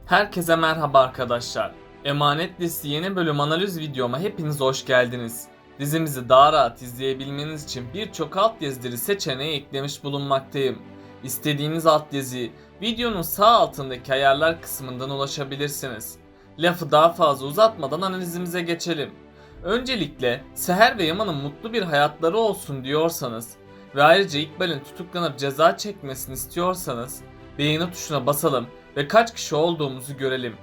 Herkese merhaba arkadaşlar. Emanet Dizisi yeni bölüm analiz videoma hepiniz hoş geldiniz. Dizimizi daha rahat izleyebilmeniz için birçok altyazı seçeneği eklemiş bulunmaktayım. İstediğiniz altyazıyı videonun sağ altındaki ayarlar kısmından ulaşabilirsiniz. Lafı daha fazla uzatmadan analizimize geçelim. Öncelikle Seher ve Yaman'ın mutlu bir hayatları olsun diyorsanız ve ayrıca İkbal'in tutuklanıp ceza çekmesini istiyorsanız beğeni tuşuna basalım ve kaç kişi olduğumuzu görelim.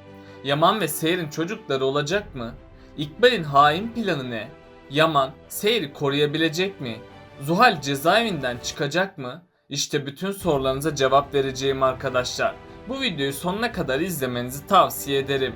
Yaman ve Seher'in çocukları olacak mı? İkbal'in hain planı ne? Yaman, Seher'i koruyabilecek mi? Zuhal cezaevinden çıkacak mı? İşte bütün sorularınıza cevap vereceğim arkadaşlar. Bu videoyu sonuna kadar izlemenizi tavsiye ederim.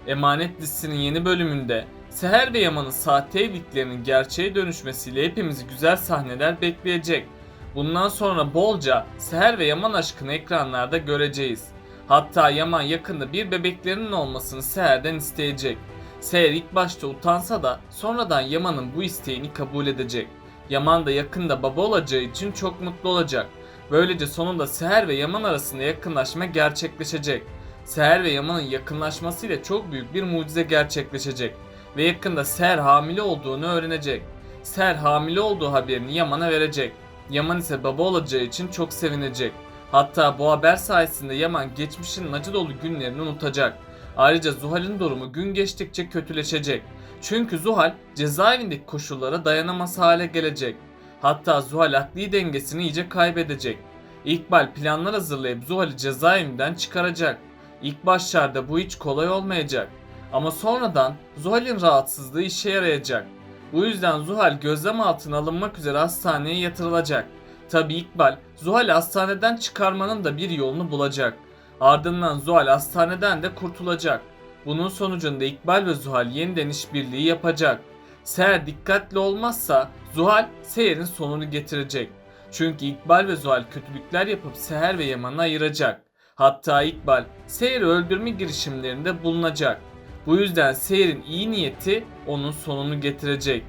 Emanet dizisinin yeni bölümünde Seher ve Yaman'ın sahte evliliklerinin gerçeğe dönüşmesiyle hepimizi güzel sahneler bekleyecek. Bundan sonra bolca Seher ve Yaman aşkını ekranlarda göreceğiz. Hatta Yaman yakında bir bebeklerinin olmasını Seher'den isteyecek. Seher ilk başta utansa da sonradan Yaman'ın bu isteğini kabul edecek. Yaman da yakında baba olacağı için çok mutlu olacak. Böylece sonunda Seher ve Yaman arasında yakınlaşma gerçekleşecek. Seher ve Yaman'ın yakınlaşmasıyla çok büyük bir mucize gerçekleşecek. Ve yakında Seher hamile olduğunu öğrenecek. Seher hamile olduğu haberini Yaman'a verecek. Yaman ise baba olacağı için çok sevinecek. Hatta bu haber sayesinde Yaman geçmişin acı dolu günlerini unutacak. Ayrıca Zuhal'in durumu gün geçtikçe kötüleşecek. Çünkü Zuhal cezaevindeki koşullara dayanamaz hale gelecek. Hatta Zuhal akli dengesini iyice kaybedecek. İkbal planlar hazırlayıp Zuhal'i cezaevinden çıkaracak. İlk başlarda bu hiç kolay olmayacak. Ama sonradan Zuhal'in rahatsızlığı işe yarayacak. Bu yüzden Zuhal gözlem altına alınmak üzere hastaneye yatırılacak. Tabi İkbal Zuhal'i hastaneden çıkarmanın da bir yolunu bulacak. Ardından Zuhal hastaneden de kurtulacak. Bunun sonucunda İkbal ve Zuhal yeniden işbirliği yapacak. Seher dikkatli olmazsa Zuhal Seher'in sonunu getirecek. Çünkü İkbal ve Zuhal kötülükler yapıp Seher ve Yaman'ı ayıracak. Hatta İkbal Seher'i öldürme girişimlerinde bulunacak. Bu yüzden Seher'in iyi niyeti onun sonunu getirecek.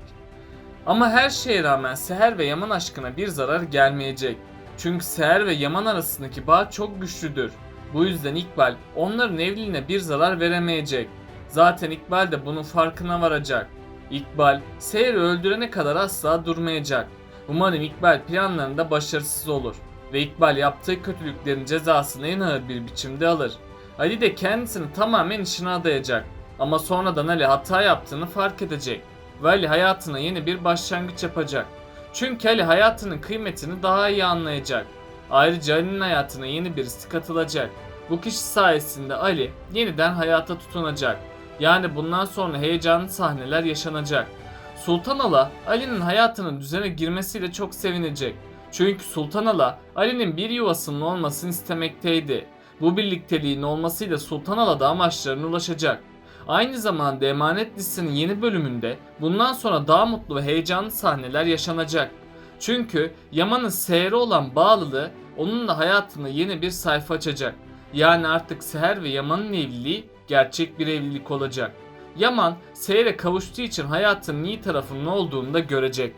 Ama her şeye rağmen Seher ve Yaman aşkına bir zarar gelmeyecek. Çünkü Seher ve Yaman arasındaki bağ çok güçlüdür. Bu yüzden İkbal onların evliliğine bir zarar veremeyecek. Zaten İkbal de bunun farkına varacak. İkbal Seher'i öldürene kadar asla durmayacak. Umarım İkbal planlarında başarısız olur ve İkbal yaptığı kötülüklerin cezasını en ağır bir biçimde alır. Ali de kendisini tamamen işine adayacak. Ama sonradan Ali hata yaptığını fark edecek. Ve Ali hayatına yeni bir başlangıç yapacak. Çünkü Ali hayatının kıymetini daha iyi anlayacak. Ayrıca Ali'nin hayatına yeni birisi katılacak. Bu kişi sayesinde Ali yeniden hayata tutunacak. Yani bundan sonra heyecanlı sahneler yaşanacak. Sultan Ala Ali'nin hayatının düzene girmesiyle çok sevinecek. Çünkü Sultan Ala Ali'nin bir yuvasının olmasını istemekteydi. Bu birlikteliğin olmasıyla Sultan Ala da amaçlarına ulaşacak. Aynı zamanda Emanet dizisinin yeni bölümünde bundan sonra daha mutlu ve heyecanlı sahneler yaşanacak. Çünkü Yaman'ın Seher'e olan bağlılığı onunla hayatında yeni bir sayfa açacak. Yani artık Seher ve Yaman'ın evliliği gerçek bir evlilik olacak. Yaman Seher'e kavuştuğu için hayatının iyi tarafının ne olduğunu da görecek.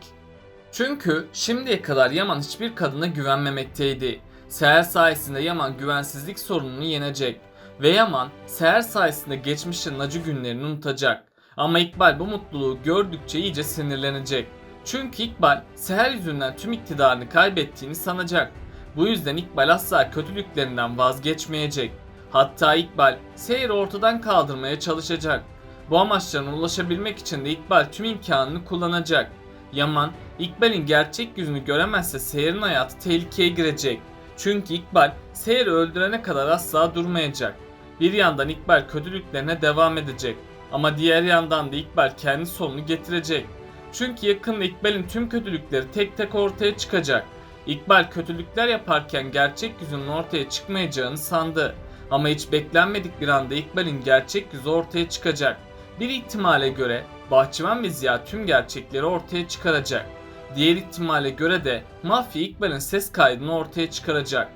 Çünkü şimdiye kadar Yaman hiçbir kadına güvenmemekteydi. Seher sayesinde Yaman güvensizlik sorununu yenecek. Ve Yaman Seher sayesinde geçmişin acı günlerini unutacak. Ama İkbal bu mutluluğu gördükçe iyice sinirlenecek. Çünkü İkbal Seher yüzünden tüm iktidarını kaybettiğini sanacak. Bu yüzden İkbal asla kötülüklerinden vazgeçmeyecek. Hatta İkbal Seher'i ortadan kaldırmaya çalışacak. Bu amaçlarına ulaşabilmek için de İkbal tüm imkanını kullanacak. Yaman İkbal'in gerçek yüzünü göremezse Seher'in hayatı tehlikeye girecek. Çünkü İkbal Seher'i öldürene kadar asla durmayacak. Bir yandan İkbal kötülüklerine devam edecek. Ama diğer yandan da İkbal kendi sonunu getirecek. Çünkü yakında İkbal'in tüm kötülükleri tek tek ortaya çıkacak. İkbal kötülükler yaparken gerçek yüzünün ortaya çıkmayacağını sandı. Ama hiç beklenmedik bir anda İkbal'in gerçek yüzü ortaya çıkacak. Bir ihtimale göre Bahçıvan ve Ziya tüm gerçekleri ortaya çıkaracak. Diğer ihtimale göre de mafya İkbal'in ses kaydını ortaya çıkaracak.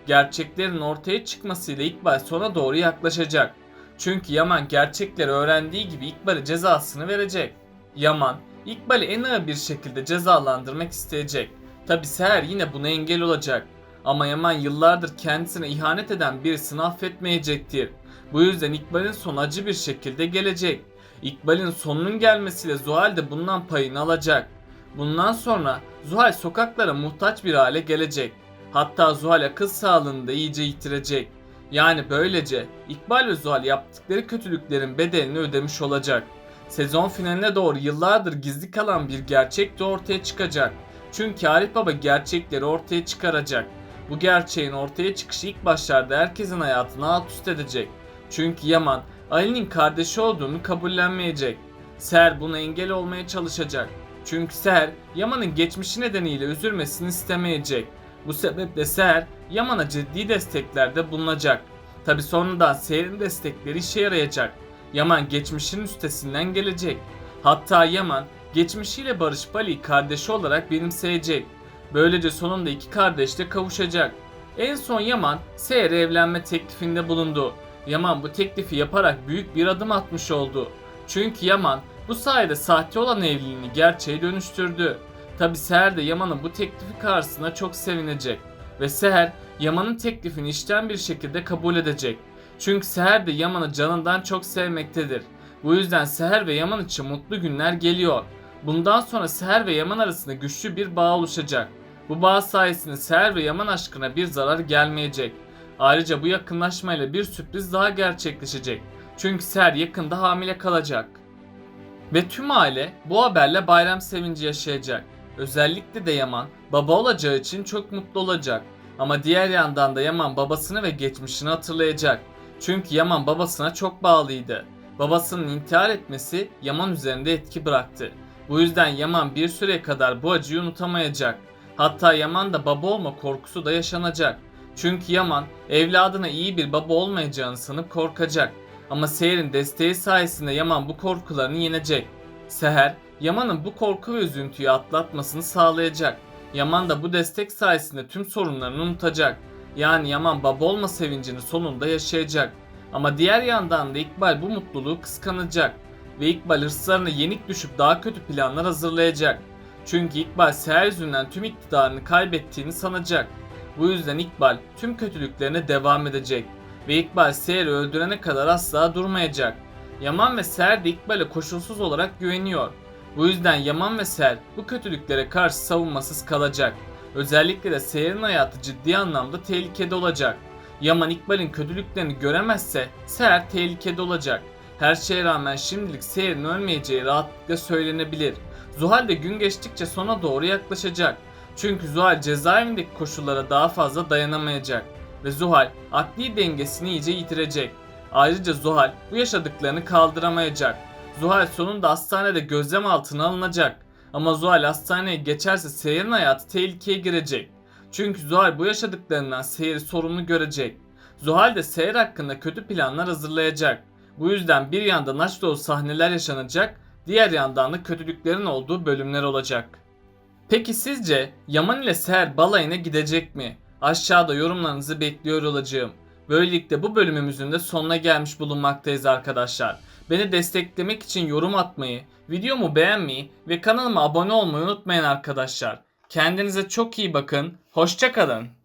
Gerçeklerin ortaya çıkmasıyla İkbal sona doğru yaklaşacak. Çünkü Yaman gerçekleri öğrendiği gibi İkbal'e cezasını verecek. Yaman, İkbal'i en ağır bir şekilde cezalandırmak isteyecek. Tabi Seher yine buna engel olacak. Ama Yaman yıllardır kendisine ihanet eden birisini affetmeyecektir. Bu yüzden İkbal'in sonu acı bir şekilde gelecek. İkbal'in sonunun gelmesiyle Zuhal de bundan payını alacak. Bundan sonra Zuhal sokaklara muhtaç bir hale gelecek. Hatta Zuhal akıl sağlığını da iyice yitirecek. Yani böylece İkbal ve Zuhal yaptıkları kötülüklerin bedelini ödemiş olacak. Sezon finaline doğru yıllardır gizli kalan bir gerçek de ortaya çıkacak. Çünkü Arif Baba gerçekleri ortaya çıkaracak. Bu gerçeğin ortaya çıkışı ilk başlarda herkesin hayatını alt üst edecek. Çünkü Yaman Ali'nin kardeşi olduğunu kabullenmeyecek. Seher buna engel olmaya çalışacak. Çünkü Seher Yaman'ın geçmişi nedeniyle üzülmesini istemeyecek. Bu sebeple Seher Yaman'a ciddi desteklerde bulunacak. Tabi sonradan Seher'in destekleri işe yarayacak. Yaman geçmişinin üstesinden gelecek. Hatta Yaman geçmişiyle barışıp Ali'yi kardeşi olarak benimseyecek. Böylece sonunda iki kardeş de kavuşacak. En son Yaman Seher'e evlenme teklifinde bulundu. Yaman bu teklifi yaparak büyük bir adım atmış oldu. Çünkü Yaman bu sayede sahte olan evliliğini gerçeğe dönüştürdü. Tabi Seher de Yaman'ın bu teklifi karşısında çok sevinecek. Ve Seher Yaman'ın teklifini içten bir şekilde kabul edecek. Çünkü Seher de Yaman'ı canından çok sevmektedir. Bu yüzden Seher ve Yaman için mutlu günler geliyor. Bundan sonra Seher ve Yaman arasında güçlü bir bağ oluşacak. Bu bağ sayesinde Seher ve Yaman aşkına bir zarar gelmeyecek. Ayrıca bu yakınlaşmayla bir sürpriz daha gerçekleşecek. Çünkü Seher yakında hamile kalacak. Ve tüm aile bu haberle bayram sevinci yaşayacak. Özellikle de Yaman baba olacağı için çok mutlu olacak. Ama diğer yandan da Yaman babasını ve geçmişini hatırlayacak. Çünkü Yaman babasına çok bağlıydı. Babasının intihar etmesi Yaman üzerinde etki bıraktı. Bu yüzden Yaman bir süre kadar bu acıyı unutamayacak. Hatta Yaman da baba olma korkusu da yaşanacak. Çünkü Yaman evladına iyi bir baba olmayacağını sanıp korkacak. Ama Seher'in desteği sayesinde Yaman bu korkularını yenecek. Seher, Yaman'ın bu korku ve üzüntüyü atlatmasını sağlayacak. Yaman da bu destek sayesinde tüm sorunlarını unutacak. Yani Yaman baba olma sevincini sonunda yaşayacak. Ama diğer yandan da İkbal bu mutluluğu kıskanacak. Ve İkbal hırslarına yenik düşüp daha kötü planlar hazırlayacak. Çünkü İkbal Seher yüzünden tüm iktidarını kaybettiğini sanacak. Bu yüzden İkbal tüm kötülüklerine devam edecek. Ve İkbal Seher'i öldürene kadar asla durmayacak. Yaman ve Seher de İkbal'e koşulsuz olarak güveniyor. Bu yüzden Yaman ve Seher bu kötülüklere karşı savunmasız kalacak. Özellikle de Seher'in hayatı ciddi anlamda tehlikede olacak. Yaman İkbal'in kötülüklerini göremezse Seher tehlikede olacak. Her şeye rağmen şimdilik Seher'in ölmeyeceği rahatlıkla söylenebilir. Zuhal de gün geçtikçe sona doğru yaklaşacak. Çünkü Zuhal cezaevindeki koşullara daha fazla dayanamayacak. Ve Zuhal akli dengesini iyice yitirecek. Ayrıca Zuhal bu yaşadıklarını kaldıramayacak. Zuhal sonunda hastanede gözlem altına alınacak. Ama Zuhal hastaneye geçerse Seher'in hayatı tehlikeye girecek. Çünkü Zuhal bu yaşadıklarından Seher'i sorumlu görecek. Zuhal de Seher hakkında kötü planlar hazırlayacak. Bu yüzden bir yandan aşk dolu sahneler yaşanacak, diğer yandan da kötülüklerin olduğu bölümler olacak. Peki sizce Yaman ile Seher balayına gidecek mi? Aşağıda yorumlarınızı bekliyor olacağım. Böylelikle bu bölümümüzün de sonuna gelmiş bulunmaktayız arkadaşlar. Beni desteklemek için yorum atmayı, videomu beğenmeyi ve kanalıma abone olmayı unutmayın arkadaşlar. Kendinize çok iyi bakın, hoşça kalın.